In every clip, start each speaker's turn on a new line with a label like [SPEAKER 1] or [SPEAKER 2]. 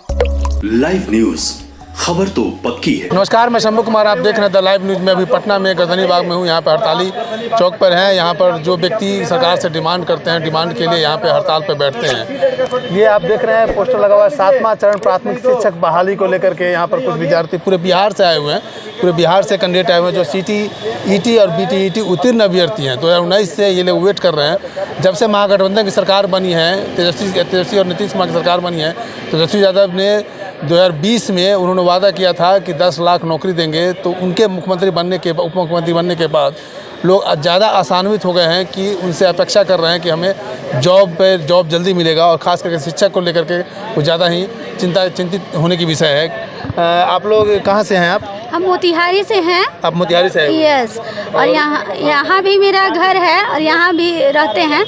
[SPEAKER 1] Live news, खबर तो पक्की है।
[SPEAKER 2] नमस्कार, मैं शंभू कुमार, आप देख रहे हैं द लाइव न्यूज में। अभी पटना में गर्दनी बाग में हूँ। यहाँ पर हड़ताली चौक पर हैं। यहाँ पर जो व्यक्ति सरकार से डिमांड करते हैं, डिमांड के लिए यहाँ पे हड़ताल पर बैठते हैं। ये आप देख रहे हैं पोस्टर लगा हुआ है 7वां चरण प्राथमिक शिक्षक बहाली को लेकर के। यहाँ पर कुछ विद्यार्थी पूरे बिहार से आए हुए हैं, पूरे बिहार से कैंडिडेट आए हुए हैं जो सीटी, ईटी और बीटीईटी उत्तीर्ण अभ्यर्थी हैं। 2019 से ये लोग वेट कर रहे हैं। जब से महागठबंधन की सरकार बनी है, तेजस्वी और नीतीश कुमार की सरकार बनी है, तेजस्वी यादव ने 2020 में उन्होंने वादा किया था कि 10 लाख नौकरी देंगे। तो उनके उप मुख्यमंत्री बनने के बाद लोग ज़्यादा आसान्वित हो गए हैं कि उनसे अपेक्षा कर रहे हैं कि हमें जॉब जल्दी मिलेगा। और ख़ास करके शिक्षक को लेकर के कुछ ज़्यादा ही चिंतित होने की विषय है। आप लोग कहाँ से हैं? आप?
[SPEAKER 3] हम मोतिहारी से हैं।
[SPEAKER 2] आप मोतिहारी से हैं?
[SPEAKER 3] यस। और यहाँ भी मेरा घर है और यहाँ भी रहते हैं,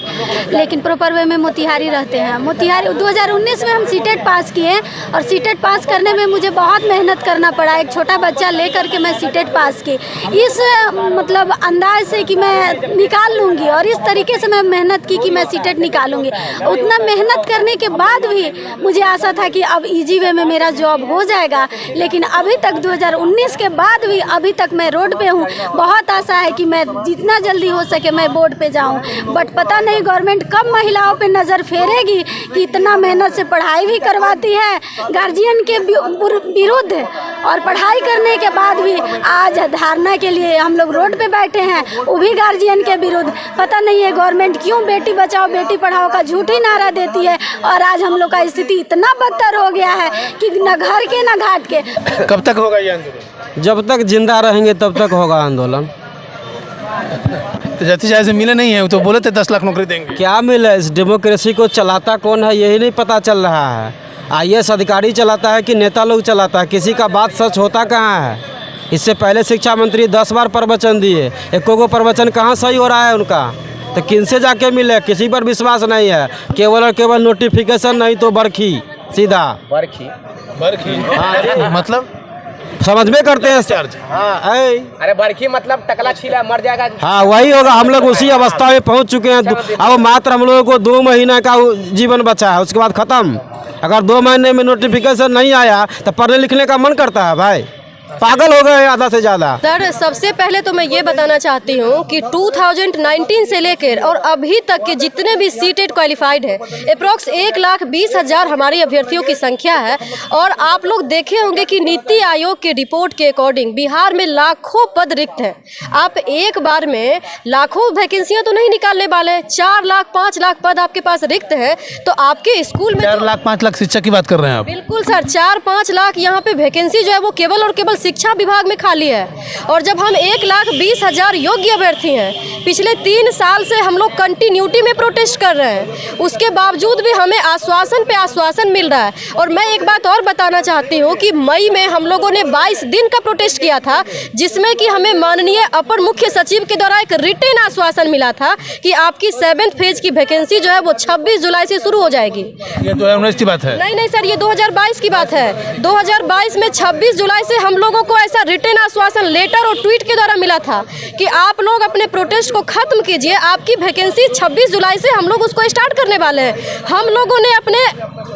[SPEAKER 3] लेकिन प्रॉपर वे में मोतिहारी रहते हैं। मोतिहारी 2019 में हम सीटेट पास किए और सीटेट पास करने में मुझे बहुत मेहनत करना पड़ा। एक छोटा बच्चा लेकर के मैं सीटेट पास की, इस मतलब अंदाज से कि मैं निकाल लूँगी, और इस तरीके से मैं मेहनत की कि मैं सीटेट निकालूँगी। उतना मेहनत करने के बाद भी मुझे आशा था कि अब इजी वे में मेरा जॉब हो जाएगा, लेकिन अभी तक 2019 के बाद भी अभी तक मैं रोड पे हूँ। बहुत आशा है कि मैं जितना जल्दी हो सके मैं बोर्ड पे जाऊँ, बट पता नहीं गवर्नमेंट कब महिलाओं पे नज़र फेरेगी कि इतना मेहनत से पढ़ाई भी करवाती है गार्जियन के विरुद्ध, और पढ़ाई करने के बाद भी आज धारणा के लिए हम लोग रोड पे बैठे हैं, वो भी गार्जियन के विरुद्ध। पता नहीं है गवर्नमेंट क्यों बेटी बचाओ बेटी पढ़ाओ का झूठी नारा देती है, और आज हम लोग का स्थिति इतना बदतर हो गया है कि न घर के न घाट के।
[SPEAKER 2] कब तक होगा ये आंदोलन?
[SPEAKER 4] जब तक जिंदा रहेंगे तब तक होगा आंदोलन।
[SPEAKER 2] तो जैसे मिले नहीं है, तो बोले थे 10 लाख नौकरी देंगे।
[SPEAKER 4] क्या मिला? इस डेमोक्रेसी को चलाता कौन है यही नहीं पता चल रहा है। IAS अधिकारी चलाता है कि नेता लोग चलाता है? किसी का बात सच होता कहाँ है? इससे पहले शिक्षा मंत्री 10 बार प्रवचन दिए, एको प्रवचन कहाँ सही हो रहा है उनका? तो किनसे जाके मिले? किसी पर विश्वास नहीं है, केवल और केवल नोटिफिकेशन, नहीं तो बरखी, सीधा बरखी।
[SPEAKER 2] हाँ, मतलब
[SPEAKER 4] समझ में करते हैं
[SPEAKER 2] चार्ज।
[SPEAKER 4] हाँ,
[SPEAKER 5] अरे बरखी मतलब टकला छीला मर जाएगा।
[SPEAKER 4] हाँ, वही होगा। हम लोग उसी अवस्था में पहुंच चुके हैं। अब मात्र हम लोगों को 2 महीने का जीवन बचा है, उसके बाद खत्म। अगर 2 महीने में नोटिफिकेशन नहीं आया तो पढ़ने लिखने का मन करता है भाई? पागल हो गए आधा से ज़्यादा।
[SPEAKER 6] सर, सबसे पहले तो मैं ये बताना चाहती हूँ कि 2019 से लेकर और अभी तक के जितने भी सीटेट क्वालिफाइड है, अप्रॉक्स 1,20,000 हमारी अभ्यर्थियों की संख्या है। और आप लोग देखे होंगे कि नीति आयोग के रिपोर्ट के अकॉर्डिंग बिहार में लाखों पद रिक्त हैं। आप एक बार में लाखों वैकेंसियाँ तो नहीं निकालने वाले। 4 लाख 5 लाख पद आपके पास रिक्त है, तो आपके स्कूल में
[SPEAKER 2] 4 लाख 5 लाख शिक्षक की बात कर रहे हैं आप?
[SPEAKER 6] बिल्कुल सर, 4-5 लाख यहाँ पे वैकेंसी जो है वो केवल और केवल शिक्षा विभाग में खाली है। और जब हम 1,20,000 योग्य अभ्यर्थी हैं, पिछले 3 साल से हम लोग कंटिन्यूटी में प्रोटेस्ट कर रहे हैं, उसके बावजूद भी हमें आश्वासन पे आश्वासन मिल रहा है। और मैं एक बात और बताना चाहती हूँ कि मई में हम लोगों ने 22 दिन का प्रोटेस्ट किया था, जिसमें कि हमें माननीय अपर मुख्य सचिव के द्वारा एक रिटेन आश्वासन मिला था कि आपकी 7th फेज की वैकेंसी जो है वो 26 जुलाई से शुरू हो जाएगी।
[SPEAKER 2] ये 2019 की बात है?
[SPEAKER 6] नहीं सर, ये 2022 की बात है। 2022 में 26 जुलाई से हम लोगों को ऐसा रिटर्न आश्वासन लेटर और ट्वीट के द्वारा मिला था कि आप लोग अपने प्रोटेस्ट को खत्म कीजिए, आपकी वैकेंसी 26 जुलाई से हम लोग उसको स्टार्ट करने वाले हैं। हम लोगों ने अपने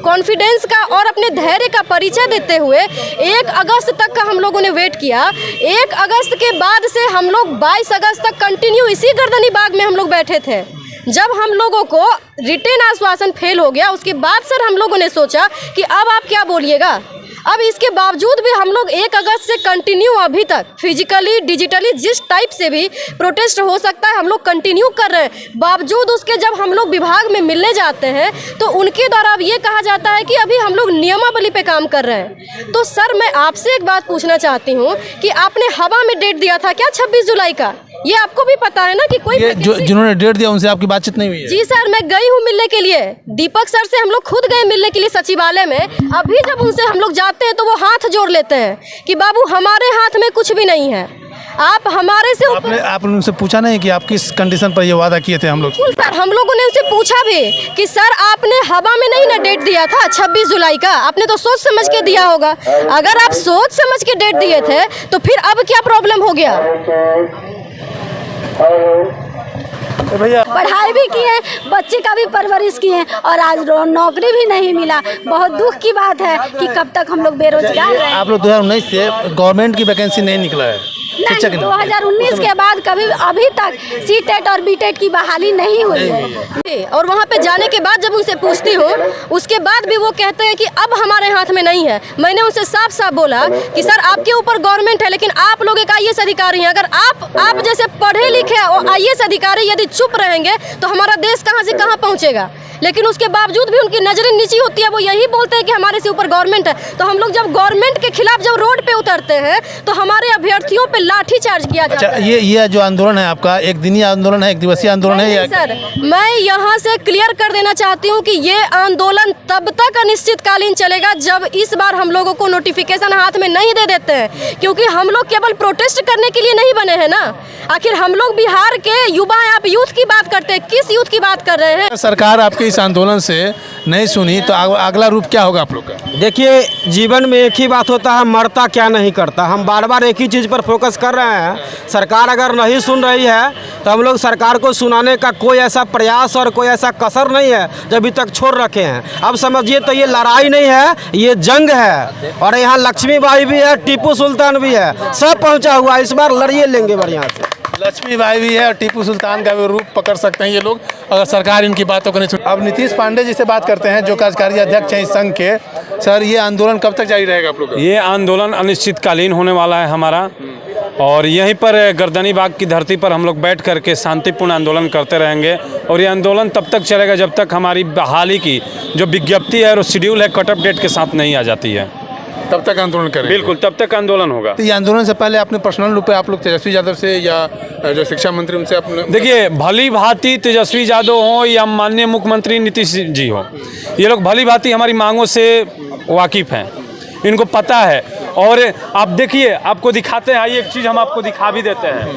[SPEAKER 6] कॉन्फिडेंस का और अपने धैर्य का परिचय देते हुए 1 अगस्त तक का हम लोगों ने वेट किया। 1 अगस्त के बाद से हम लोग 22 अगस्त तक कंटिन्यू इसी गर्दनी बाग में हम लोग बैठे थे। जब हम लोगों को रिटर्न आश्वासन फेल हो गया, उसके बाद सर हम लोगों ने सोचा कि अब आप क्या बोलिएगा। अब इसके बावजूद भी हम लोग 1 अगस्त से कंटिन्यू अभी तक फिजिकली डिजिटली जिस टाइप से भी प्रोटेस्ट हो सकता है हम लोग कंटिन्यू कर रहे हैं। बावजूद उसके जब हम लोग विभाग में मिलने जाते हैं तो उनके द्वारा अब ये कहा जाता है कि अभी हम लोग नियमावली पे काम कर रहे हैं। तो सर, मैं आपसे एक बात पूछना चाहती हूँ कि आपने हवा में डेट दिया था क्या 26 जुलाई का? ये आपको भी पता है ना कि कोई
[SPEAKER 2] जिन्होंने डेट दिया उनसे आपकी बातचीत नहीं हुई है?
[SPEAKER 6] जी सर, मैं गई हूँ मिलने के लिए। दीपक सर से हम लोग खुद गए मिलने के लिए सचिवालय में। अभी जब उनसे हम लोग जाते हैं तो वो हाथ जोड़ लेते हैं कि बाबू हमारे हाथ में कुछ भी नहीं है, आप हमारे से
[SPEAKER 2] आपने उनसे पूछा नहीं कि आप किस कंडीशन पर ये वादा किए थे? हम लोग
[SPEAKER 6] सर, हम लोगों ने उनसे पूछा भी कि सर आपने हवा में नहीं ना डेट दिया था 26 जुलाई का, आपने तो सोच समझ के दिया होगा। अगर आप सोच समझ के डेट दिए थे तो फिर अब क्या प्रॉब्लम हो गया?
[SPEAKER 2] भैया
[SPEAKER 3] पढ़ाई भी किए, बच्चे का भी परवरिश किए और आज नौकरी भी नहीं मिला। बहुत दुख की बात है कि कब तक हम लोग बेरोजगार रहें।
[SPEAKER 2] आप लोग 2019 से गवर्नमेंट की वैकेंसी नहीं निकला है
[SPEAKER 3] नहीं, 2019 के बाद कभी अभी तक सीटेट और बीटेट की बहाली नहीं हुई है।
[SPEAKER 6] और वहाँ पे जाने के बाद जब उनसे पूछती हूँ, उसके बाद भी वो कहते हैं कि अब हमारे हाथ में नहीं है। मैंने उनसे साफ साफ बोला कि सर आपके ऊपर गवर्नमेंट है, लेकिन आप लोग एक IAS अधिकारी हैं। अगर आप जैसे पढ़े लिखे और IAS अधिकारी यदि चुप रहेंगे तो हमारा देश कहाँ से कहाँ पहुँचेगा। लेकिन उसके बावजूद भी उनकी नजरें नीची होती है। वो यही बोलते हैं कि हमारे से ऊपर गवर्नमेंट है। तो हम लोग जब गवर्नमेंट के खिलाफ जब रोड पे उतरते हैं तो हमारे अभ्यर्थियों पे लाठी चार्ज किया जाता है।
[SPEAKER 2] ये जो आंदोलन है आपका, एक दिनी आंदोलन है, एक दिवसीय आंदोलन है?
[SPEAKER 6] सर मैं यहाँ से क्लियर कर देना चाहती हूँ कि ये आंदोलन तब तक अनिश्चितकालीन चलेगा जब इस बार हम लोगों को नोटिफिकेशन हाथ में नहीं दे देते हैं। क्योंकि हम लोग केवल प्रोटेस्ट करने के लिए नहीं बने हैं ना। आखिर हम लोग बिहार के युवा हैं। आप यूथ की बात करते हैं, किस यूथ की बात कर रहे हैं?
[SPEAKER 2] सरकार आपके इस आंदोलन से नहीं सुनी तो अगला रूप क्या होगा आप लोग का?
[SPEAKER 4] देखिए, जीवन में एक ही बात होता है, मरता क्या नहीं करता। हम बार बार एक ही चीज़ पर फोकस कर रहे हैं। सरकार अगर नहीं सुन रही है तो हम लोग सरकार को सुनाने का कोई ऐसा प्रयास और कोई ऐसा कसर नहीं है जो अभी तक छोड़ रखे हैं। अब समझिए तो ये लड़ाई नहीं है, ये जंग है। और यहाँ लक्ष्मीबाई भी है, टीपू सुल्तान भी है, सब पहुँचा हुआ। इस बार लड़िए लेंगे बढ़िया से।
[SPEAKER 2] लक्ष्मीबाई भी है और टीपू सुल्तान का भी रूप पकड़ सकते हैं ये लोग अगर सरकार इनकी बातों को नहीं सुने। अब नीतीश पांडे जी से बात करते हैं जो कार्यकारी अध्यक्ष हैं इस संघ के। सर, ये आंदोलन कब तक जारी रहेगा आप लोग का?
[SPEAKER 7] ये आंदोलन अनिश्चितकालीन होने वाला है हमारा, और यहीं पर गर्दनी बाग की धरती पर हम लोग बैठ करके शांतिपूर्ण आंदोलन करते रहेंगे। और ये आंदोलन तब तक चलेगा जब तक हमारी बहाली की जो विज्ञप्ति है और शेड्यूल है कट ऑफ डेट के साथ नहीं आ जाती है,
[SPEAKER 2] तब तक आंदोलन करेंगे?
[SPEAKER 7] बिल्कुल, तब तक आंदोलन होगा।
[SPEAKER 2] तो ये आंदोलन से पहले आपने पर्सनल रूप पे आप लोग तेजस्वी यादव से या जो शिक्षा मंत्री उनसे अपने
[SPEAKER 7] देखिए, भली भांति तेजस्वी यादव हो या माननीय मुख्यमंत्री नीतीश जी हो, ये लोग भली भांति हमारी मांगों से वाकिफ़ हैं, इनको पता है। और आप देखिए, आपको दिखाते हैं, आइए एक चीज़ हम आपको दिखा भी देते हैं।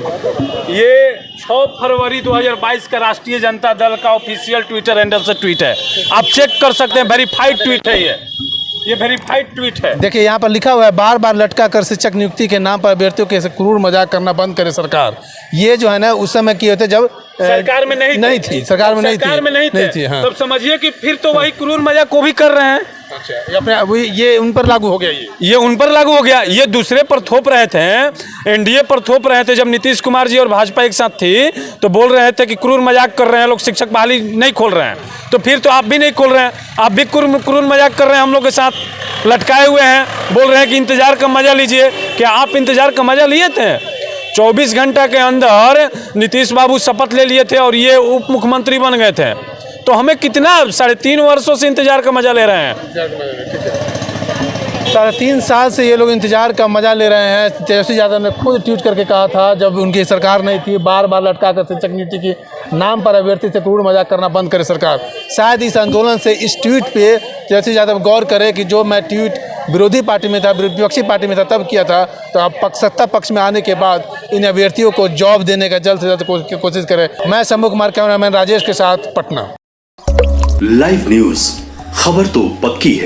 [SPEAKER 7] ये 6 फरवरी 2022 का राष्ट्रीय जनता दल का ऑफिशियल ट्विटर हैंडल से ट्वीट है। आप चेक कर सकते हैं, वेरीफाइड ट्वीट है ये वेरीफाइड ट्वीट है। देखिए, यहाँ पर लिखा हुआ है, बार बार लटका कर शिक्षक नियुक्ति के नाम पर अभ्यर्थियों के क्रूर मजाक करना बंद करे सरकार। ये जो है ना, उस समय किए होते जब सरकार में नहीं थी,
[SPEAKER 2] सरकार में नहीं थी। हाँ।
[SPEAKER 7] तब समझिए कि फिर तो वही क्रूर मजाक को भी कर रहे हैं।
[SPEAKER 2] अच्छा, ये उन पर लागू हो गया?
[SPEAKER 7] ये उन पर लागू हो गया। ये दूसरे पर थोप रहे थे, एनडीए पर थोप रहे थे। जब नीतीश कुमार जी और भाजपा एक साथ थी तो बोल रहे थे कि क्रूर मजाक कर रहे हैं लोग, शिक्षक बहाली नहीं खोल रहे हैं। तो फिर तो आप भी नहीं खोल रहे हैं, आप भी क्रूर मजाक कर रहे हैं, हम लोग के साथ लटकाए हुए हैं, बोल रहे हैं कि इंतजार का मजा लीजिए। क्या आप इंतजार का मजा लिए थे? 24 घंटा के अंदर नीतीश बाबू शपथ ले लिए थे और ये उप मुख्यमंत्री बन गए थे। तो हमें कितना 3.5 वर्षों से इंतजार का मजा ले रहे हैं।
[SPEAKER 2] 3.5 साल से ये लोग इंतजार का मजा ले रहे हैं। तेजस्वी यादव ने खुद ट्वीट करके कहा था, जब उनकी सरकार नहीं थी, बार बार लटका कर शिक्षक नीति के नाम पर अभ्यर्थी से क्रूर मजाक करना बंद करे सरकार। शायद इस आंदोलन से, इस ट्वीट पे तेजस्वी यादव गौर करे कि जो मैं ट्वीट विरोधी पार्टी में था, विपक्षी पार्टी में था, तब किया था, तो अब सत्ता पक्ष में आने के बाद इन अभ्यर्थियों को जॉब देने का जल्द से जल्द कोशिश करें। मैं शंभू कुमार, कैमरामैन राजेश के साथ, पटना।
[SPEAKER 1] लाइव न्यूज, खबर तो पक्की है।